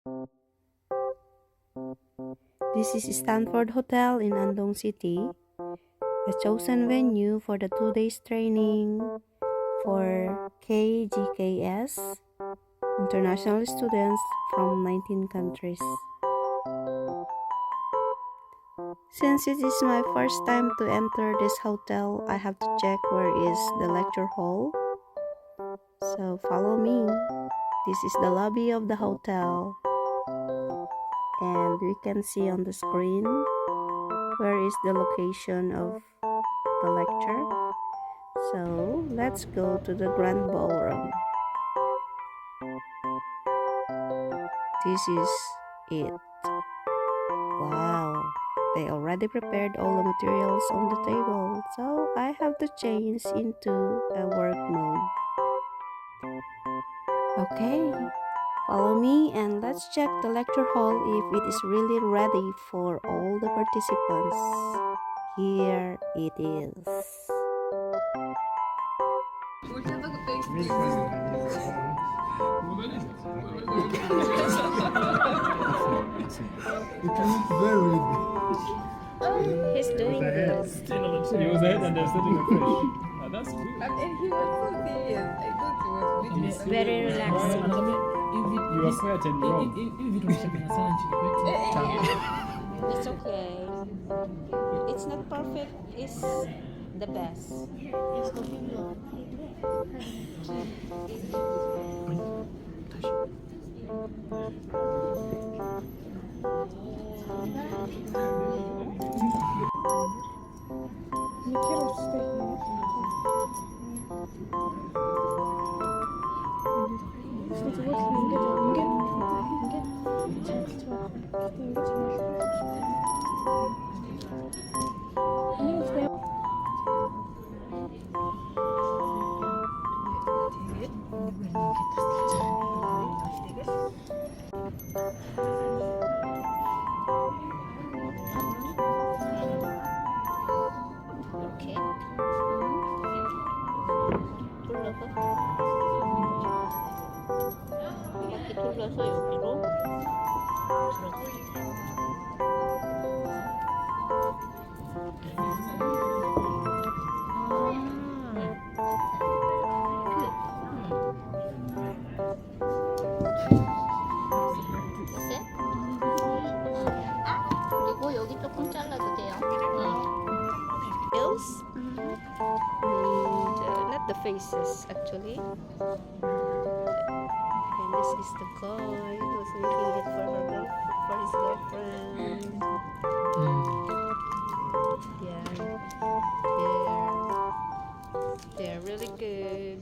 This is Stanford Hotel in Andong City, the chosen venue for the 2 days training for K-GKS, international students from 19 countries. Since it is my first time to enter this hotel, I have to check where is the lecture hall. So follow me. This is the lobby of the hotel. And we can see on the screen where is the location of the lecture. So let's go to the grand ballroom. This is it. Wow, they already prepared all the materials on the table, so I have to change into a work mode. Okay, follow me and let's check the lecture hall if it is really ready for all the participants. Here it is. He's doing good. He was ahead and they're sitting afresh. That's good. And he was so serious. I thought he was really Very relaxing. You are quiet and wrong. It's okay. It's not perfect. It's the best. Okay. 이렇게 돌려서 여기로 그리고 여기 조금 잘라도 돼요. Nails and not the faces actually. And this is the guy who's making it for his girlfriend. Yeah, they're really good.